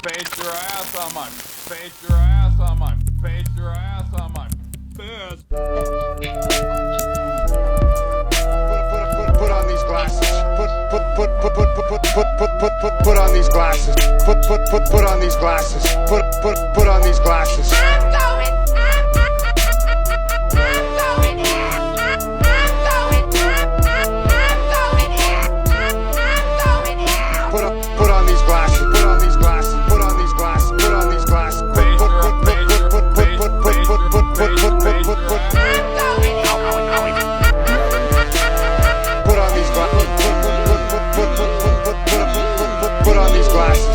face your ass on my face your ass on my face your ass on my face. Put on these glasses. Put on these glasses. Put on these glasses. Put on these glasses. Put on these glasses. Put on these glasses. Put on these glasses. Put on these glasses. Put on these glasses.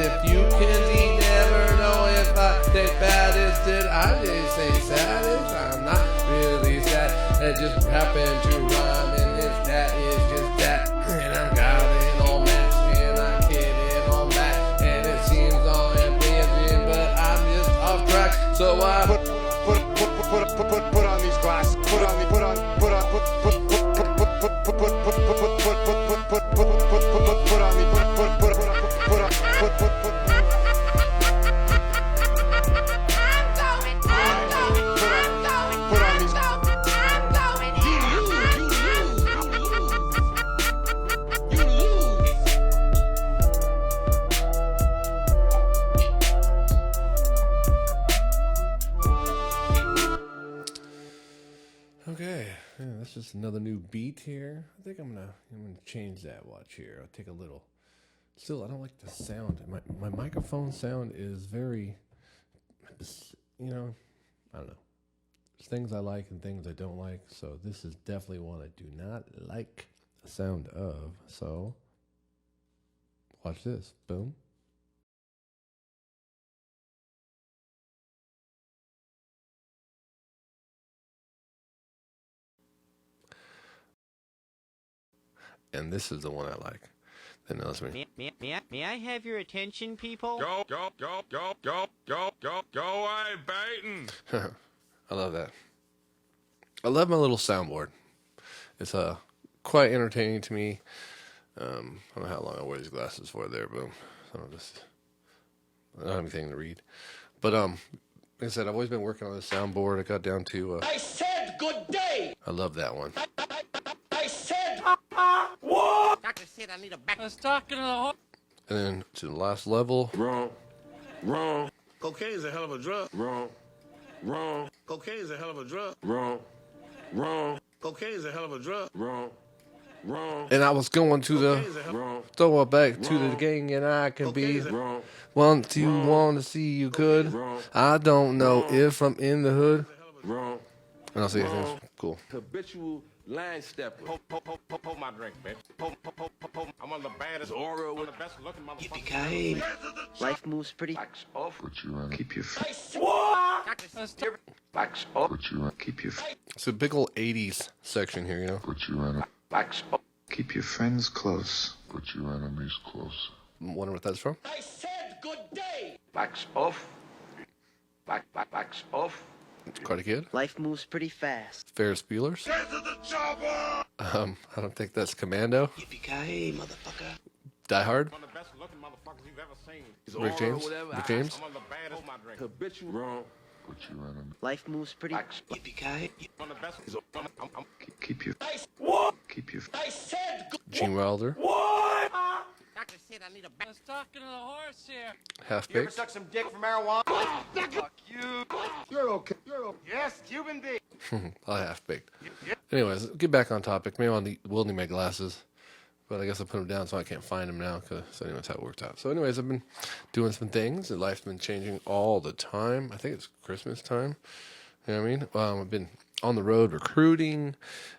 If you can never know if I say baddest, did I just say saddest? I'm not really sad, it just happened to rhyme, and this that is just that, and I'm got it all matched, and I get it all back, and it seems all amazing, but I'm just off track, so I put on these glasses, put on that's just another new beat here. I think I'm gonna change that. Watch here. I'll take a little. Still, I don't like the sound. My microphone sound is very, I don't know. There's things I like and things I don't like. So this is definitely one I do not like the sound of. So watch this. Boom. And this is the one I like. That knows me. May I have your attention, people? Go away, Baton. I love that. I love my little soundboard. It's quite entertaining to me. I don't know how long I wear these glasses for there, boom. So I don't have anything to read. But like I said, I've always been working on this soundboard. I got down to I said good day. I love that one. I said what? Doctor said I need a back. I was talking to the And then to the last level. Wrong. Cocaine's a hell of a drug. Wrong. Cocaine's a hell of a drug. Wrong. Cocaine's a hell of a drug. Wrong. And I was going to the throw it back to the gang, and I can be one to want to see you good. I don't know if I'm in the hood. And I'll see you things. Cool. Habitual line stepper. Pour my drink, bitch. I'm one of the baddest oral, one of the best looking motherfuckers. Yippee-ki-yay. Life moves pretty. Backs off. Put you on. Keep your Backs off. Put you on. Keep your. It's a big old 80s section here, you know. Put you on. Backs off. Keep your friends close. Put your enemies close. Wonder what that's from. I said good day. Backs off. Backs off. Quite a kid. Life moves pretty fast. Ferris Bueller's. Get to the chopper. I don't think that's Commando. Yippee-ki-yay, motherfucker. Die Hard. One of the best looking motherfuckers you've ever seen. Rick James? Rick James? I'm one of the baddest. My drink. Habitual. Wrong. But you enemy. Life moves pretty. Yippee-ki-yay. One of the best. Keep your. Keep your. Gene Wilder? Doctor said I need a back. I was talking to the horse here. Half You ever Baked? suck some dick from marijuana? Fuck you. You're okay. You're okay. Yes, Cuban D. Half Baked. Anyways, get back on topic. Maybe will need my glasses. But I guess I put them down so I can't find them now. So anyways, how it worked out. So anyways, I've been doing some things. And life's been changing all the time. I think it's Christmas time. You know what I mean? I've been on the road recruiting.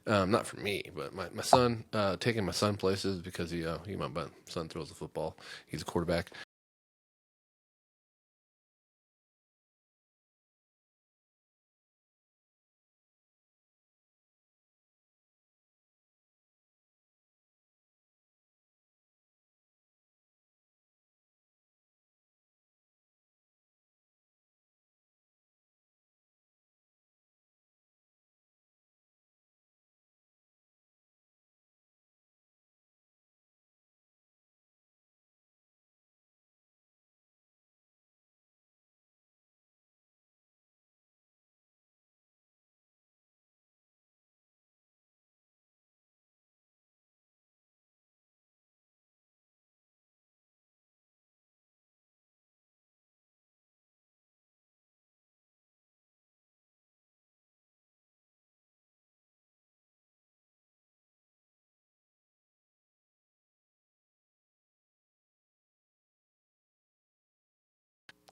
Not for me, but my son, taking my son places because my son throws the football. He's a quarterback.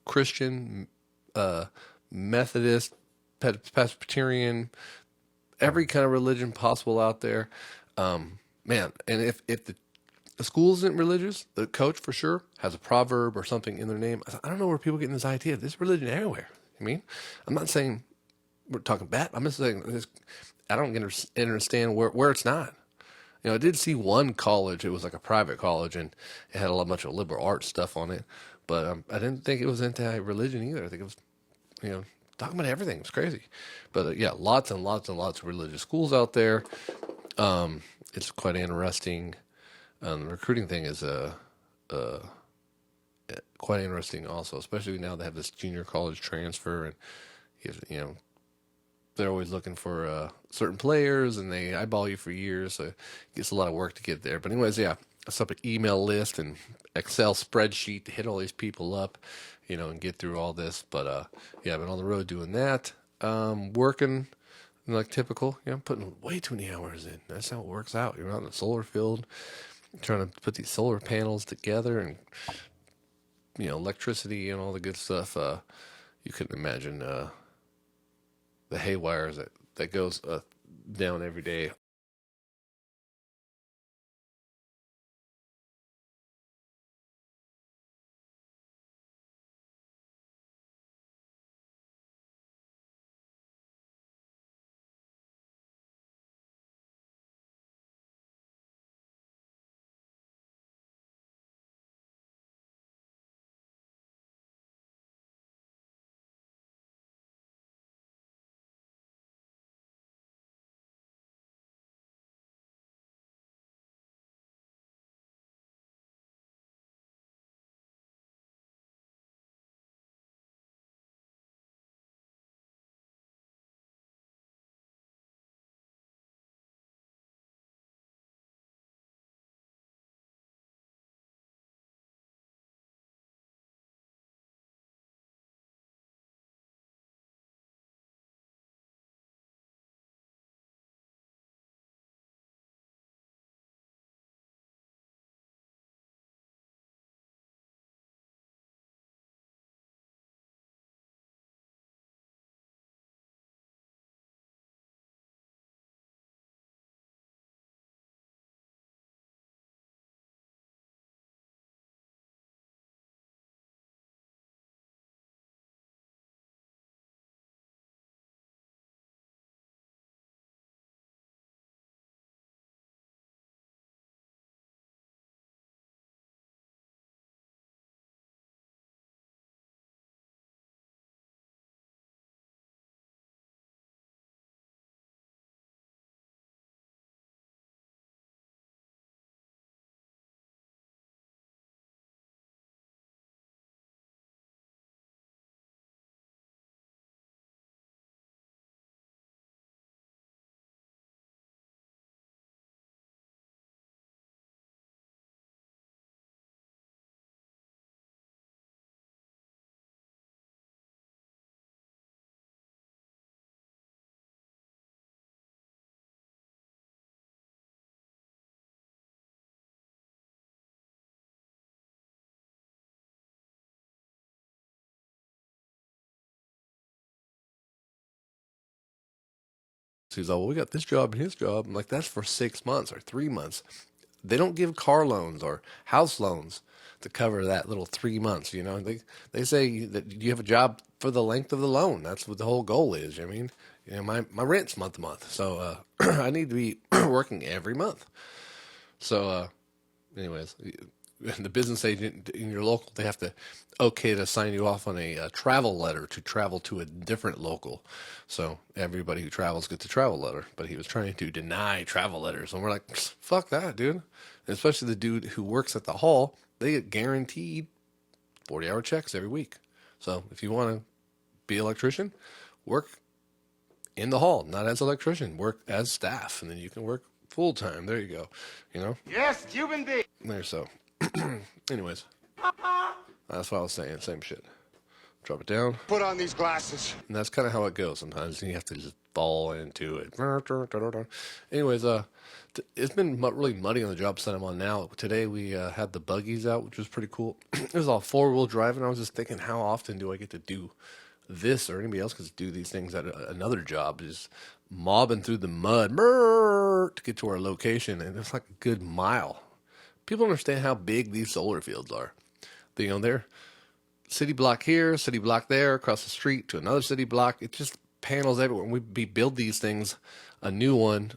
Christian, Methodist, Presbyterian, every kind of religion possible out there. Man, and if the school isn't religious, the coach for sure has a proverb or something in their name. I don't know where people are getting this idea. There's religion everywhere. I mean, I'm not saying we're talking bad. I'm just saying I don't understand where it's not. You know, I did see one college. It was like a private college, and it had a bunch of liberal arts stuff on it. But I didn't think it was anti-religion either. I think it was, talking about everything. It was crazy. But yeah, lots and lots and lots of religious schools out there. It's quite interesting. The recruiting thing is quite interesting also, especially now they have this junior college transfer, and they're always looking for certain players, and they eyeball you for years, so it gets a lot of work to get there. But anyways, yeah, I set up an email list and Excel spreadsheet to hit all these people up, and get through all this. But yeah, I've been on the road doing that, working like typical, putting way too many hours in. That's how it works out. You're out in the solar field, trying to put these solar panels together, and electricity and all the good stuff. You couldn't imagine the haywires that goes down every day. He's like, well, we got this job and his job. I'm like, that's for 6 months or 3 months. They don't give car loans or house loans to cover that little 3 months. You know, they say that you have a job for the length of the loan. That's what the whole goal is. I mean, you know, my rent's month to month, so I need to be working every month. So, anyways, the business agent in your local, they have to okay to sign you off on a travel letter to travel to a different local. So everybody who travels gets a travel letter, but he was trying to deny travel letters. And we're like, fuck that, dude. And especially the dude who works at the hall, they get guaranteed 40-hour checks every week. So if you want to be an electrician, work in the hall, not as an electrician, work as staff, and then you can work full time. There you go. You know? Yes, Cuban B. There, so. Anyways, that's what I was saying. Same shit. Drop it down. Put on these glasses. And that's kind of how it goes sometimes. You have to just fall into it. Anyways, it's been really muddy on the job site I'm on now. Today we had the buggies out, which was pretty cool. It was all 4-wheel drive, and I was just thinking, how often do I get to do this, or anybody else gets to do these things at another job? Is mobbing through the mud to get to our location, and it's like a good mile. People understand how big these solar fields are. You know, they're city block here, city block there, across the street to another city block. It just panels everywhere. We build these things, a new one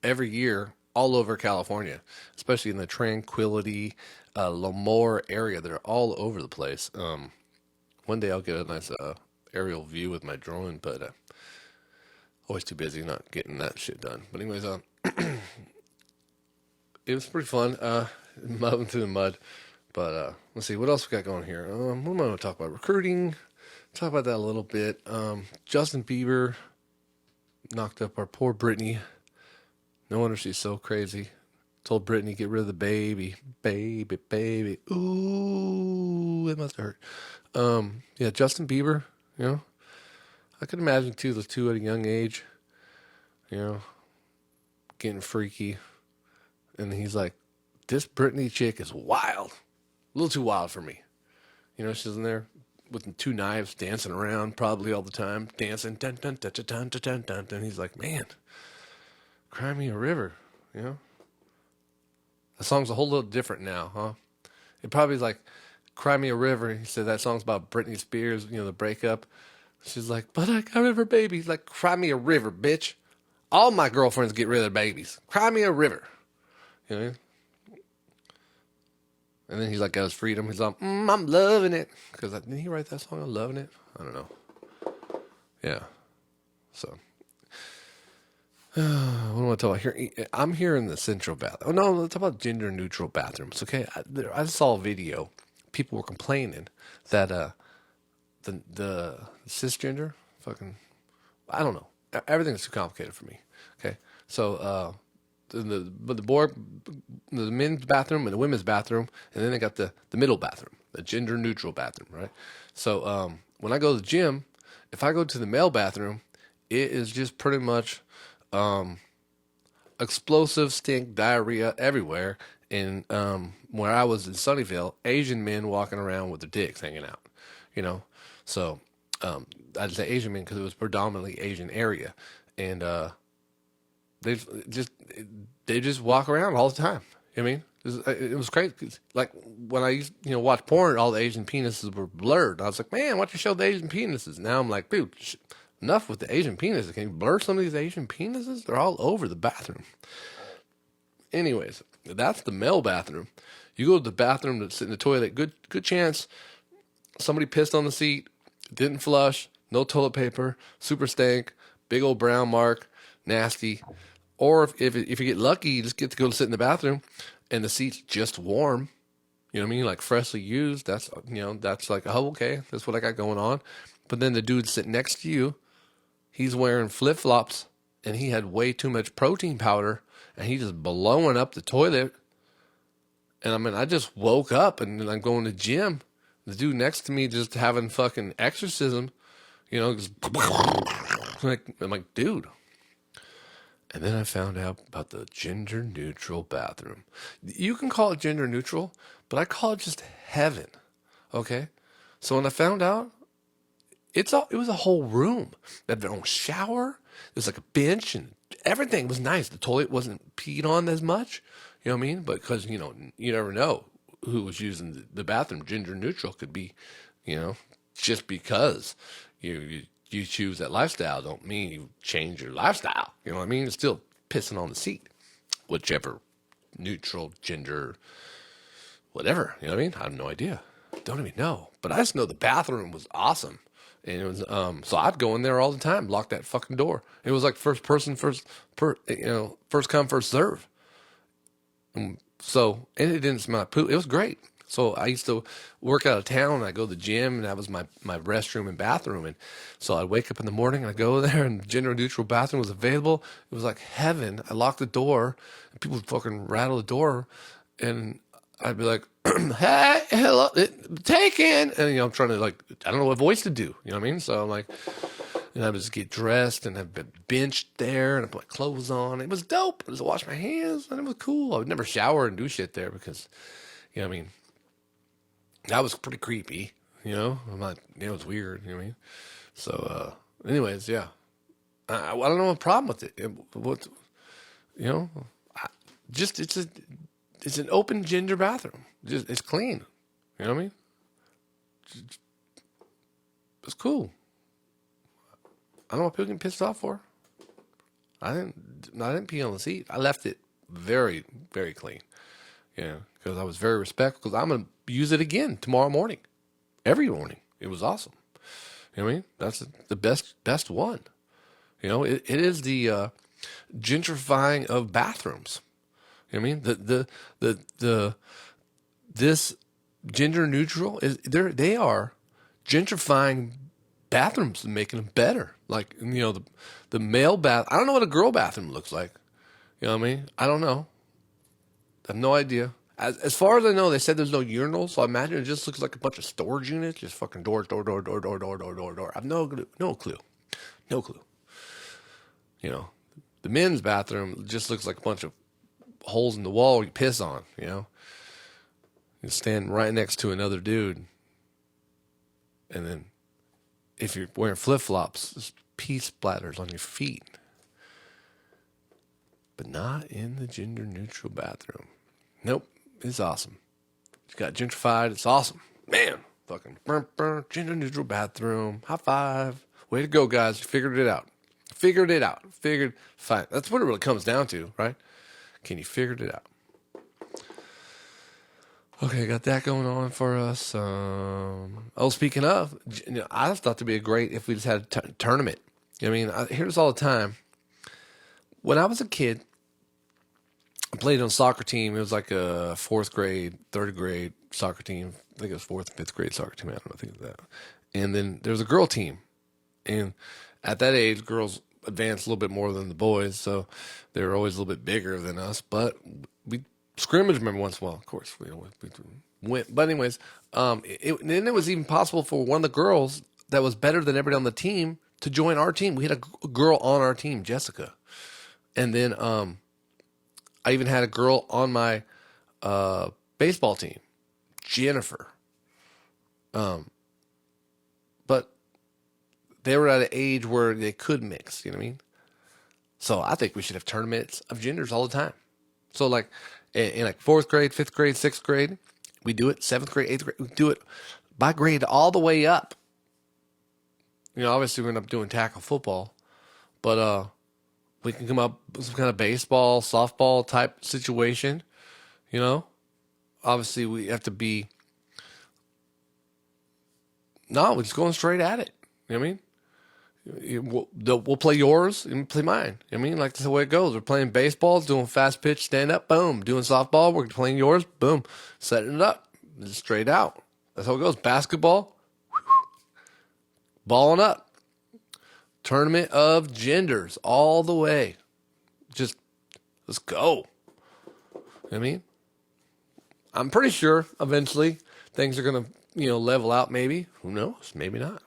every year all over California, especially in the Tranquility, Lemoore area. They're all over the place. One day I'll get a nice aerial view with my drone, but always too busy not getting that shit done. But anyways, it was pretty fun, moving through the mud. But let's see, what else we got going here? What am I going to talk about? Recruiting. Talk about that a little bit. Justin Bieber knocked up our poor Britney. No wonder she's so crazy. Told Britney, get rid of the baby. Baby, baby. Ooh, it must have hurt. Yeah, Justin Bieber, you know. I could imagine, too, the two at a young age, you know, getting freaky. And he's like, this Britney chick is wild. A little too wild for me. You know, she's in there with 2 knives dancing around probably all the time. Dancing. Dun, dun, dun, dun, dun, dun, dun, dun. He's like, man, cry me a river, you know. The song's a whole little different now, huh? It probably is like, cry me a river. He said that song's about Britney Spears, you know, the breakup. She's like, but I got rid of her baby. He's like, cry me a river, bitch. All my girlfriends get rid of their babies. Cry me a river. You know? And then he's like, got his freedom. He's like, I'm loving it. Because didn't he write that song? I'm loving it. I don't know. Yeah. So, what do I want to talk about here? I'm here in the central bathroom. Oh, no, let's talk about gender neutral bathrooms. Okay. I saw a video. People were complaining that the cisgender fucking, I don't know. Everything's too complicated for me. Okay. So, the men's bathroom and the women's bathroom, and then they got the middle bathroom, the gender neutral bathroom, right? So when I go to the gym, if I go to the male bathroom, it is just pretty much explosive stink, diarrhea everywhere. And where I was in Sunnyvale, Asian men walking around with their dicks hanging out, you know. So I'd say Asian men because it was predominantly Asian area, and they just walk around all the time. I mean, it was crazy. Like when I used, watch porn, all the Asian penises were blurred. I was like, man, why don't you show the Asian penises? Now I'm like, dude, enough with the Asian penises. Can you blur some of these Asian penises? They're all over the bathroom. Anyways, that's the male bathroom. You go to the bathroom to sit in the toilet. Good chance somebody pissed on the seat, didn't flush, no toilet paper, super stank, big old brown mark, nasty. Or if you get lucky, you just get to go sit in the bathroom and the seat's just warm. You know what I mean? Like freshly used. That's like, oh, okay, that's what I got going on. But then the dude sitting next to you, he's wearing flip-flops and he had way too much protein powder and he just blowing up the toilet. And I mean, I just woke up and I'm going to the gym. The dude next to me just having fucking exorcism, just I'm like, dude. And then I found out about the gender neutral bathroom. You can call it gender neutral, but I call it just heaven. Okay? So when I found out, it was a whole room. They had their own shower. There's like a bench and everything was nice. The toilet wasn't peed on as much, you know what I mean? But because, you know, you never know who was using the bathroom. Gender neutral could be, you know, just because you choose that lifestyle don't mean you change your lifestyle. You know what I mean? It's still pissing on the seat, whichever neutral gender, whatever. You know what I mean? I have no idea. Don't even know. But I just know the bathroom was awesome. And it was, so I'd go in there all the time, lock that fucking door. It was like first come, first serve. And it didn't smell like poop. It was great. So I used to work out of town, and I go to the gym, and that was my restroom and bathroom. And so I'd wake up in the morning, and I go there, and the gender neutral bathroom was available. It was like heaven. I locked the door, and people would fucking rattle the door, and I'd be like, hey, hello, taken. And, you know, I'm trying to, like, I don't know what voice to do. You know what I mean? So I'm like, and I would just get dressed, and I'd be benched there, and I put my clothes on. It was dope. I just wash my hands, and it was cool. I would never shower and do shit there because, you know what I mean? That was pretty creepy, you know? I'm not, it was weird, you know what I mean? So, anyways, yeah. I don't know what problem with it. What, you know? It's an open gender bathroom. It's clean. You know what I mean? It's cool. I don't know what people get pissed off for. I didn't pee on the seat. I left it very, very clean. Yeah, because I was very respectful. Because I'm gonna use it again tomorrow morning, every morning. It was awesome. You know what I mean? That's the best one. You know, it is the gentrifying of bathrooms. You know what I mean? This gender neutral they are gentrifying bathrooms and making them better. Like, you know, the male bath. I don't know what a girl bathroom looks like. You know what I mean? I don't know. I have no idea. As far as I know, they said there's no urinals, so I imagine it just looks like a bunch of storage units, just fucking door. I have no clue. You know, the men's bathroom just looks like a bunch of holes in the wall you piss on, you know. You stand right next to another dude, and then if you're wearing flip-flops, there's pee splatters on your feet. But not in the gender-neutral bathroom. Nope, it's awesome. It's got gentrified, it's awesome. Man, fucking gender-neutral bathroom. High five. Way to go, guys. You figured it out. Fine. That's what it really comes down to, right? Can you figure it out? Okay, got that going on for us. Speaking of, you know, I thought it'd be great if we just had a tournament. You know what I mean? I hear this all the time. When I was a kid, I played on a soccer team. It was like a fourth grade, third grade soccer team. I think it was fourth and fifth grade soccer team. I don't know, I think of that. And then there was a girl team. And at that age, girls advanced a little bit more than the boys, so they were always a little bit bigger than us. But we scrimmaged them every once in a while, of course. We went. But anyways, then it was even possible for one of the girls that was better than everybody on the team to join our team. We had a girl on our team, Jessica. And then I even had a girl on my baseball team, Jennifer. But they were at an age where they could mix, you know what I mean? So I think we should have tournaments of genders all the time. So like in like fourth grade, fifth grade, sixth grade, we do it. Seventh grade, eighth grade, we do it by grade all the way up. You know, obviously we end up doing tackle football, but we can come up with some kind of baseball, softball type situation, you know? Obviously, we have to be... No, we're just going straight at it. You know what I mean? We'll play yours and play mine. You know what I mean? Like, that's the way it goes. We're playing baseball, doing fast pitch, stand up, boom. Doing softball, we're playing yours, boom. Setting it up. Just straight out. That's how it goes. Basketball, balling up. Tournament of genders all the way. Just let's go. You know what I mean? I'm pretty sure eventually things are gonna, you know, level out maybe. Who knows? Maybe not.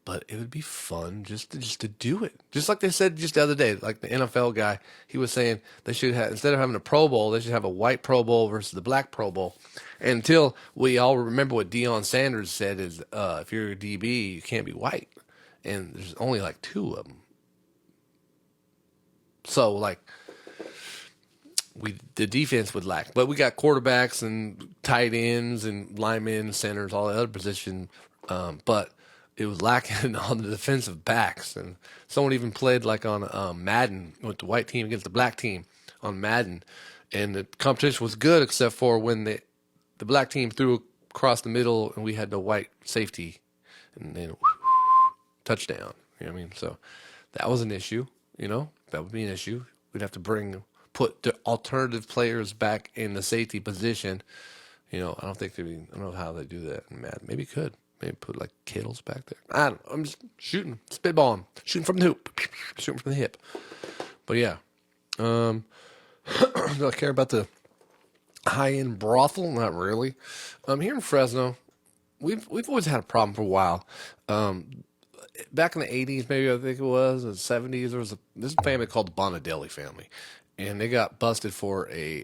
But it would be fun just to do it. Just like they said just the other day, like the NFL guy, he was saying they should have, instead of having a Pro Bowl, they should have a white Pro Bowl versus the black Pro Bowl. And until we all remember what Deion Sanders said is, if you're a DB, you can't be white. And there's only like two of them. So like the defense would lack, but we got quarterbacks and tight ends and linemen, centers, all the other positions. But it was lacking on the defensive backs. And someone even played like on Madden with the white team against the black team on Madden, and the competition was good except for when the black team threw across the middle and we had no white safety, and then touchdown. You know what I mean? So that was an issue. You know, that would be an issue. We'd have to put the alternative players back in the safety position. You know, I don't know how they do that in Madden. Maybe could. Maybe put like Kittles back there. I don't know. I'm just shooting, spitballing, shooting from the hoop, shooting from the hip. But yeah, do I care about the high-end brothel? Not really. Here in Fresno, we've always had a problem for a while. Back in the 80s, maybe I think it was, the 70s, there was this family called the Bonadelli family, and they got busted for a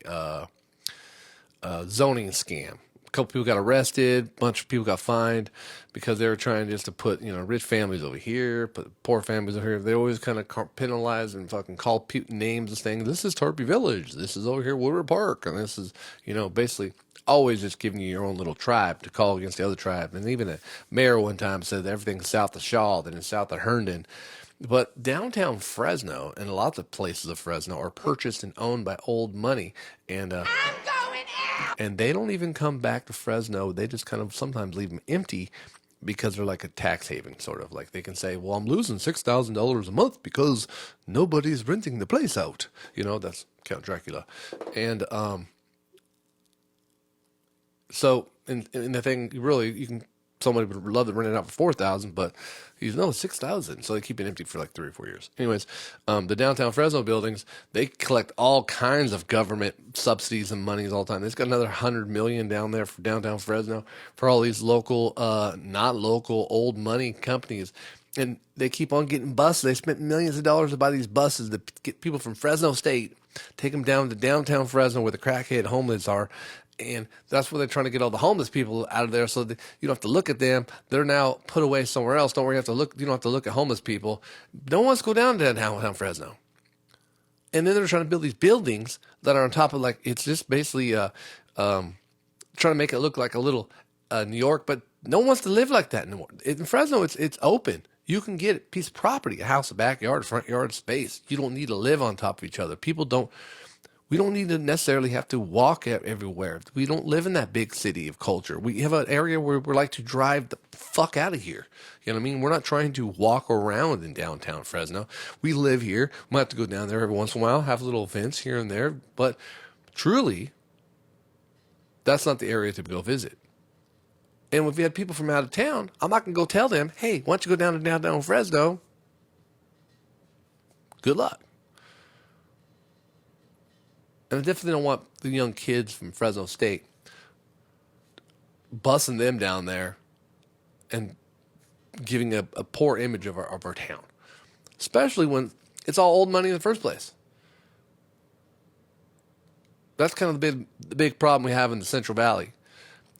zoning scam. A couple people got arrested, a bunch of people got fined because they were trying just to put, rich families over here, put poor families over here. They always kind of penalize and fucking call people names and saying, this is Turpy Village, this is over here Woodward Park, and this is, basically always just giving you your own little tribe to call against the other tribe. And even a mayor one time said that everything's south of Shaw, then it's south of Herndon. But downtown Fresno and lots of places of Fresno are purchased and owned by old money. And and they don't even come back to Fresno. They just kind of sometimes leave them empty because they're like a tax haven, sort of. Like they can say, well, I'm losing $6,000 a month because nobody's renting the place out. That's Count Dracula. And so, in the thing, really, somebody would love to rent it out for $4,000, but $6,000. So they keep it empty for like 3 or 4 years. Anyways, the downtown Fresno buildings, they collect all kinds of government subsidies and monies all the time. They've got another $100 million down there for downtown Fresno for all these local, not local, old money companies. And they keep on getting buses. They spent millions of dollars to buy these buses to get people from Fresno State, take them down to downtown Fresno where the crackhead homeless are. And that's where they're trying to get all the homeless people out of there so that you don't have to look at them. They're now put away somewhere else. You don't have to look at homeless people. No one wants to go down to downtown Fresno. And then they're trying to build these buildings that are on top of, like, it's just basically trying to make it look like a little New York, but no one wants to live like that anymore. In Fresno, it's open. You can get a piece of property, a house, a backyard, a front yard, space. You don't need to live on top of each other. We don't need to necessarily have to walk everywhere. We don't live in that big city of culture. We have an area where we're like to drive the fuck out of here. You know what I mean? We're not trying to walk around in downtown Fresno. We live here. We might have to go down there every once in a while, have little events here and there. But truly, that's not the area to go visit. And if you had people from out of town, I'm not going to go tell them, hey, why don't you go down to downtown Fresno? Good luck. And I definitely don't want the young kids from Fresno State bussing them down there and giving a poor image of our town, especially when it's all old money in the first place. That's kind of the big problem we have in the Central Valley,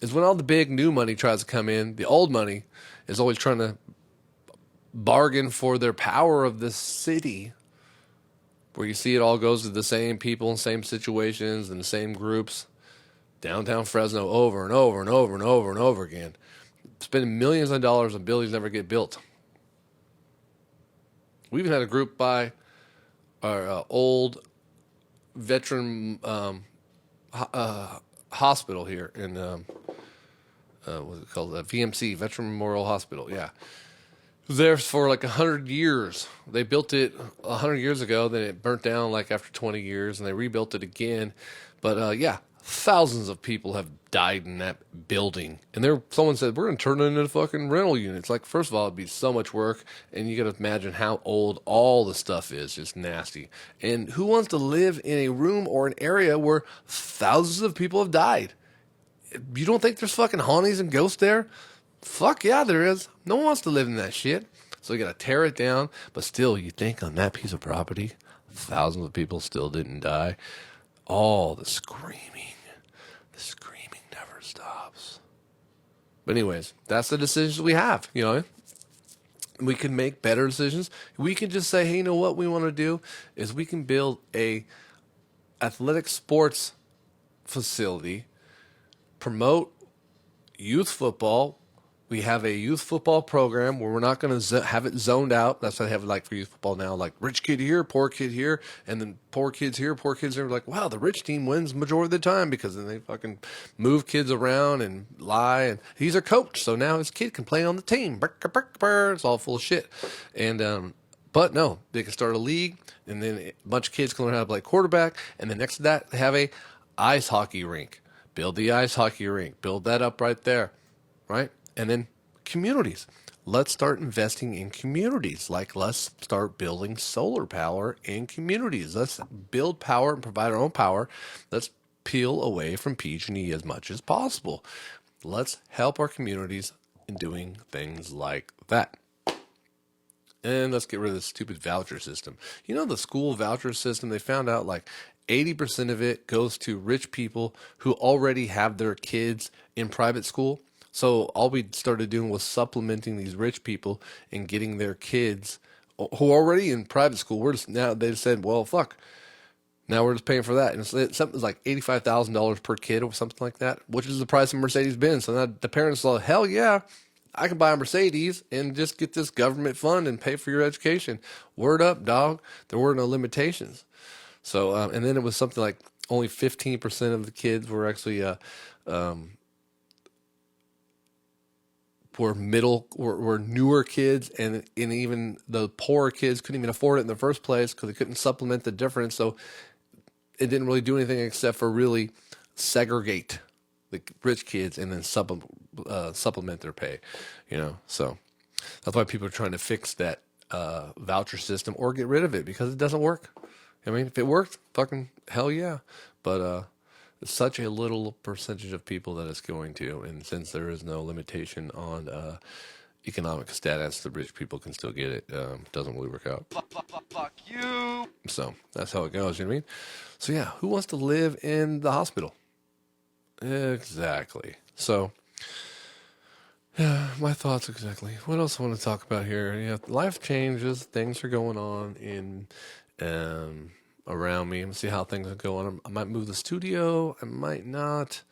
is when all the big new money tries to come in, the old money is always trying to bargain for their power of this city, where you see it all goes to the same people in same situations and the same groups. Downtown Fresno over and over and over and over and over again. Spending millions of dollars on buildings never get built. We even had a group buy our old veteran hospital here in, what's it called? VMC, Veteran Memorial Hospital, yeah. It was there for like 100 years. They built it 100 years ago, then it burnt down like after 20 years, and they rebuilt it again. But yeah, thousands of people have died in that building. And someone said, we're going to turn it into fucking rental units. Like, first of all, it'd be so much work, and you got to imagine how old all the stuff is. Just nasty. And who wants to live in a room or an area where thousands of people have died? You don't think there's fucking hauntings and ghosts there? Fuck yeah, there is. No one wants to live in that shit. So you got to tear it down. But still, you think on that piece of property, thousands of people still didn't die. All the screaming never stops. But anyways, that's the decisions we have, We can make better decisions. We can just say, hey, you know what we want to do is we can build a athletic sports facility, promote youth football. We have a youth football program where we're not going to have it zoned out. That's what I have like for youth football now, like rich kid here, poor kid here, and then poor kids here, poor kids there. Like, wow, the rich team wins majority of the time because then they fucking move kids around and lie. And he's a coach, so now his kid can play on the team. It's all full of shit. And but no, they can start a league, and then a bunch of kids can learn how to play quarterback. And then next to that, they have a ice hockey rink. Build the ice hockey rink. Build that up right there, right? And then communities. Let's start investing in communities. Like, let's start building solar power in communities. Let's build power and provide our own power. Let's peel away from PG&E as much as possible. Let's help our communities in doing things like that. And let's get rid of this stupid voucher system. You know, the school voucher system, they found out like 80% of it goes to rich people who already have their kids in private school. So all we started doing was supplementing these rich people and getting their kids who are already in private school. They said, well, fuck. Now we're just paying for that. And something's like $85,000 per kid or something like that, which is the price of Mercedes-Benz. So now the parents are like, hell yeah, I can buy a Mercedes and just get this government fund and pay for your education. Word up, dog. There were no limitations. So, and then it was something like only 15% of the kids were actually, were newer kids, and even the poorer kids couldn't even afford it in the first place because they couldn't supplement the difference. So it didn't really do anything except for really segregate the rich kids and then supplement their pay, you know. So that's why people are trying to fix that voucher system or get rid of it because it doesn't work. I mean, if it worked, fucking hell yeah. But it's such a little percentage of people that it's going to, and since there is no limitation on economic status, the rich people can still get it. Doesn't really work out. Fuck you. So that's how it goes, you know what I mean? So yeah, who wants to live in the hospital? Exactly. So, yeah, my thoughts exactly. What else I want to talk about here? Yeah, life changes. Things are going on in around me. Let's see how things are going. I might move the studio. I might not.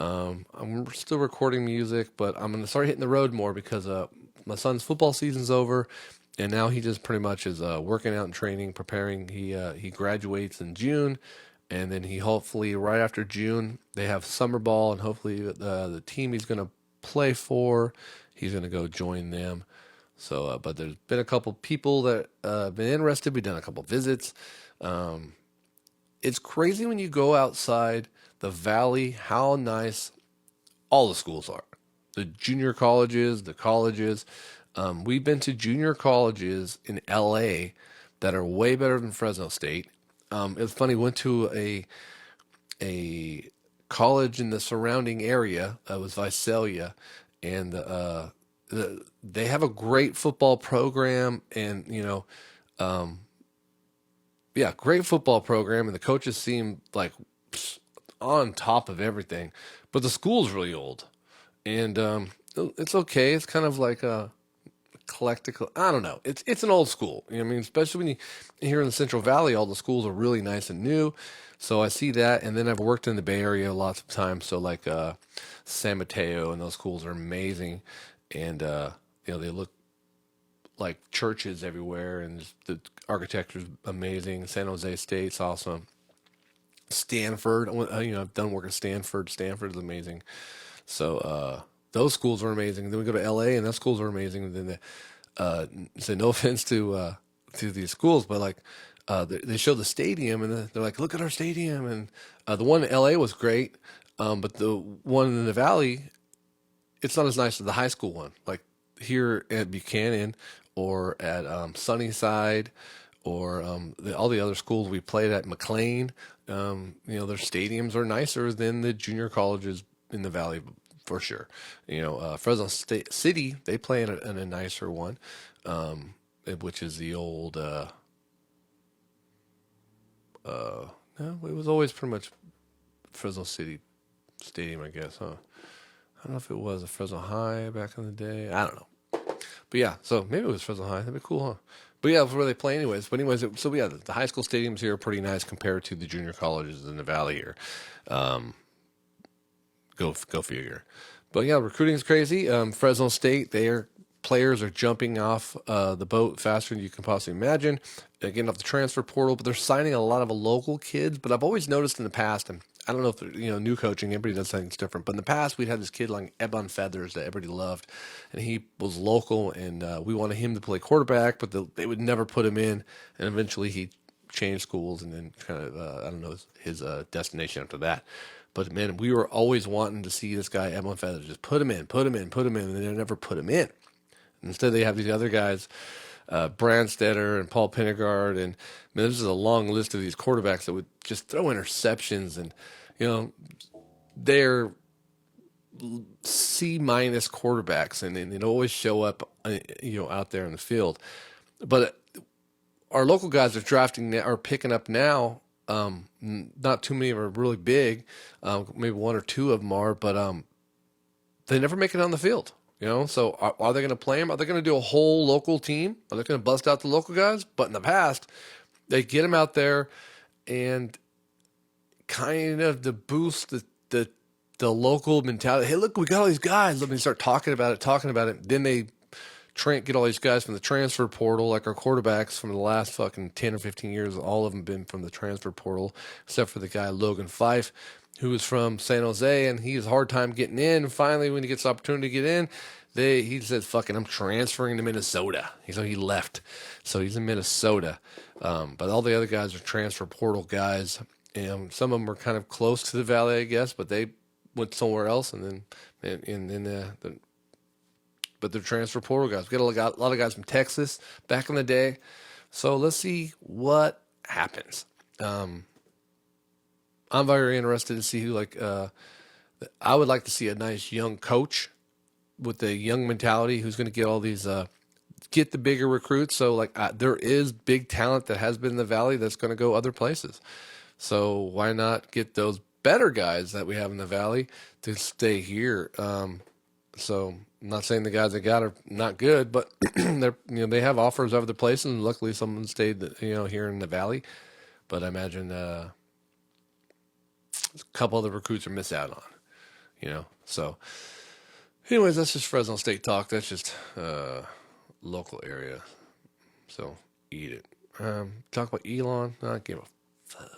I'm still recording music, but I'm going to start hitting the road more because my son's football season's over, and now he just pretty much is working out and training, preparing. He graduates in June. And then he hopefully, right after June, they have summer ball, and hopefully the team he's going to play for, he's going to go join them. So, but there's been a couple people that have been interested. We've done a couple visits. It's crazy when you go outside the valley how nice all the schools are. The junior colleges, the colleges. We've been to junior colleges in LA that are way better than Fresno State. It's funny, went to a college in the surrounding area. It was Visalia, and they have a great football program, and great football program, and the coaches seem like on top of everything. But the school's really old, and it's okay. It's kind of like a eclectic. I don't know. It's an old school. You know what I mean? Especially when you here in the Central Valley, all the schools are really nice and new. So I see that, and then I've worked in the Bay Area lots of times. So like San Mateo, and those schools are amazing, and they look like churches everywhere, and the architecture is amazing. San Jose State's awesome. Stanford, I've done work at Stanford. Stanford is amazing. So those schools are amazing. Then we go to LA, and those schools are amazing. And then say no offense to these schools, but like they show the stadium, and they're like, look at our stadium. And the one in LA was great, but the one in the Valley, it's not as nice as the high school one. Like here at Buchanan or at Sunnyside or all the other schools we played at, McLean, their stadiums are nicer than the junior colleges in the Valley. For sure. Fresno State City, they play in a nicer one, which is the old, no, it was always pretty much Fresno City Stadium, I guess, huh? I don't know if it was a Fresno High back in the day. I don't know. But yeah, so maybe it was Fresno High. That'd be cool, huh? But yeah, that's where they play anyways. But anyways, so yeah, the high school stadiums here are pretty nice compared to the junior colleges in the Valley here. Go figure. But yeah, recruiting is crazy. Fresno State, their players are jumping off the boat faster than you can possibly imagine. Getting off the transfer portal, but they're signing a lot of local kids. But I've always noticed in the past, and I don't know if new coaching, everybody does things different. But in the past, we'd had this kid like Ebon Feathers that everybody loved, and he was local, and we wanted him to play quarterback, but they would never put him in. And eventually, he changed schools, and then kind of I don't know his destination after that. But man, we were always wanting to see this guy Ebon Feathers just put him in, and they never put him in. Instead, they have these other guys, Brandstetter and Paul Penegard, and man, this is a long list of these quarterbacks that would just throw interceptions, and they're C- quarterbacks, and they'd always show up, out there in the field. But our local guys are picking up now. Not too many of them are really big. Maybe one or two of them are, but they never make it on the field. So are they going to play them? Are they going to do a whole local team? Are they going to bust out the local guys? But in the past, they get them out there and kind of to boost the local mentality. Hey, look, we got all these guys. Let me start talking about it. Then they get all these guys from the transfer portal, like our quarterbacks from the last fucking 10 or 15 years. All of them been from the transfer portal, except for the guy Logan Fife, who was from San Jose, and he has a hard time getting in. Finally, when he gets the opportunity to get in, he says, fucking, I'm transferring to Minnesota. So he left. So he's in Minnesota. But all the other guys are transfer portal guys. And some of them were kind of close to the Valley, I guess, but they went somewhere else. And then, but they're transfer portal guys. We got a lot of guys from Texas back in the day. So let's see what happens. I'm very interested to see who, I would like to see a nice young coach with a young mentality who's going to get all these, get the bigger recruits. So, there is big talent that has been in the Valley that's going to go other places. So why not get those better guys that we have in the Valley to stay here? So I'm not saying the guys that got are not good, but they have offers other places, and luckily someone stayed, here in the Valley. But I imagine, a couple of the recruits are missed out on, So anyways, that's just Fresno State talk. That's just local area. So eat it. Talk about Elon. I don't give a fuck.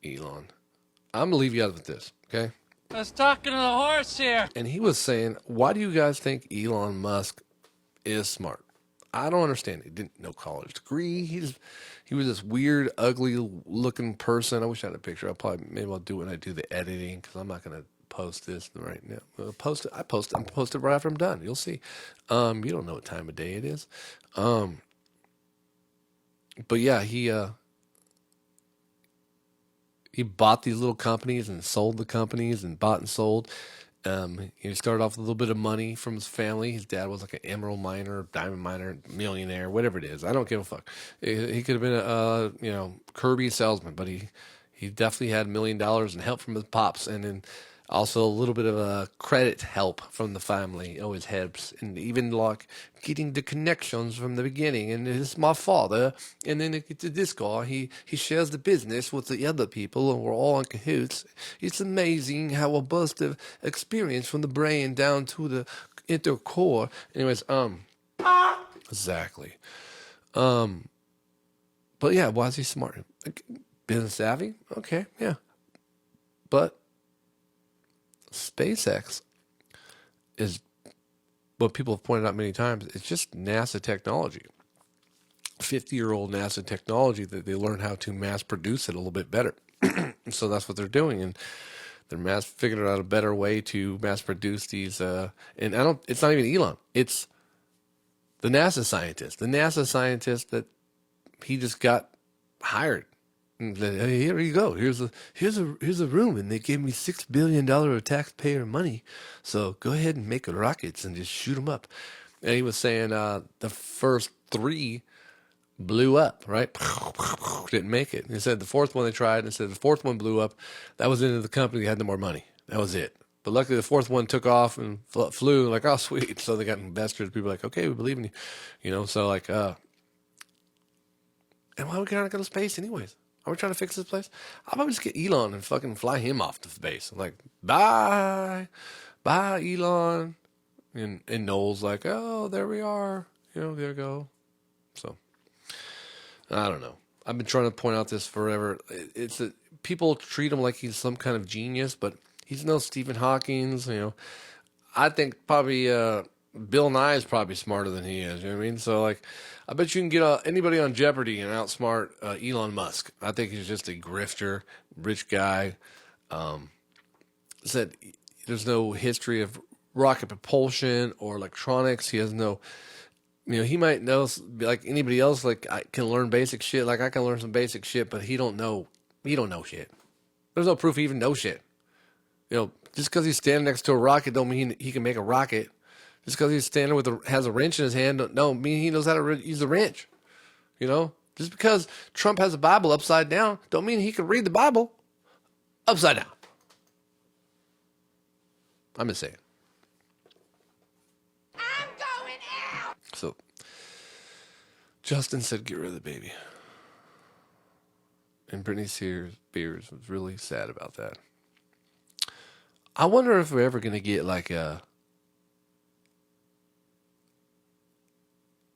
Elon. I'm going to leave you out with this, okay? I was talking to the horse here. And he was saying, why do you guys think Elon Musk is smart? I don't understand. He didn't know college degree. He was this weird, ugly looking person. I wish I had a picture. Maybe I'll do it when I do the editing, because I'm not going to post this right now. I'm post it right after I'm done. You'll see. You don't know what time of day it is. But yeah, he bought these little companies and sold the companies and bought and sold. He started off with a little bit of money from his family. His dad was like an emerald miner, diamond miner, millionaire, whatever it is. I don't give a fuck. He could have been a Kirby salesman, but he definitely had $1 million in help from his pops, and then also a little bit of a credit help from the family. Always helps, and even like getting the connections from the beginning. And it's my father, and then it gets to this guy. He shares the business with the other people, and we're all in cahoots. It's amazing how a burst of experience from the brain down to the inner core. Anyways, exactly. But yeah, why is he smart? Business savvy? Okay, yeah. But SpaceX is what people have pointed out many times. It's just NASA technology, 50-year-old NASA technology that they learn how to mass produce it a little bit better. So that's what they're doing, and they're figuring out a better way to mass produce these. It's not even Elon. It's the NASA scientist. The NASA scientist that he just got hired. Hey, here you go. Here's a room, and they gave me $6 billion of taxpayer money. So go ahead and make rockets and just shoot them up. And he was saying the first 3 blew up, right? Didn't make it. And he said the fourth one they tried, and said the fourth one blew up. That was into the company that had no more money. That was it. But luckily the fourth one took off and flew. Like, oh, sweet. So they got investors. People were like, okay, we believe in you. You know, so like, and why would we not go to space anyways? Are we trying to fix this place? I'll probably just get Elon and fucking fly him off to space. Like, bye, Elon. And Noel's like, oh, there we are. You know, there we go. So, I don't know. I've been trying to point out this forever. People treat him like he's some kind of genius, but he's no Stephen Hawking. You know, I think probably Bill Nye is probably smarter than he is. You know what I mean? So, like, I bet you can get anybody on Jeopardy and outsmart Elon Musk. I think he's just a grifter, rich guy. Said there's no history of rocket propulsion or electronics. He has no, you know, he might know like anybody else. Like, I can learn basic shit. Like, I can learn some basic shit, but he don't know shit. There's no proof he even knows shit. You know, just because he's standing next to a rocket don't mean he can make a rocket. Just because he's standing has a wrench in his hand don't mean he knows how to use the wrench. You know, just because Trump has a Bible upside down don't mean he can read the Bible upside down. I'm just saying. I'm going out. So, Justin said, get rid of the baby. And Britney Spears was really sad about that. I wonder if we're ever going to get like a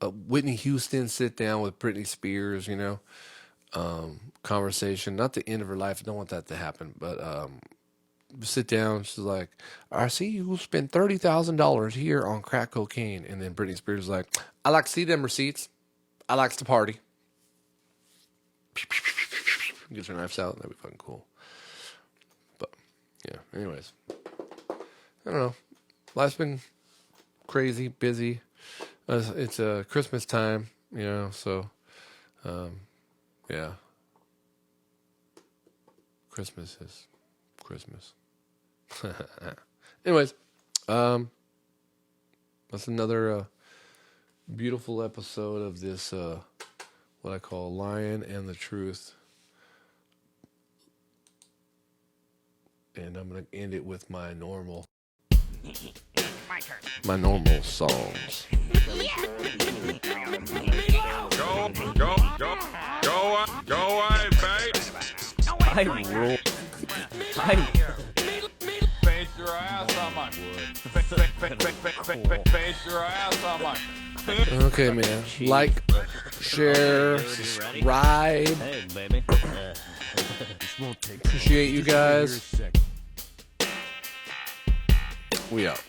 Whitney Houston sit down with Britney Spears, you know, conversation. Not the end of her life. I don't want that to happen. But sit down. She's like, I see you spent $30,000 here on crack cocaine. And then Britney Spears is like, I like to see them receipts. I likes to party. Gets her knives out. That'd be fucking cool. But, yeah. Anyways. I don't know. Life's been crazy, busy. It's Christmas time, you know, so, yeah. Christmas is Christmas. Anyways, that's another beautiful episode of this, what I call Lion and the Truth. And I'm going to end it with my normal songs. Go away, babe. I rule. Face your ass on my face your ass on my. Okay, man. Like, share, subscribe. Hey, baby. Appreciate you guys. We out.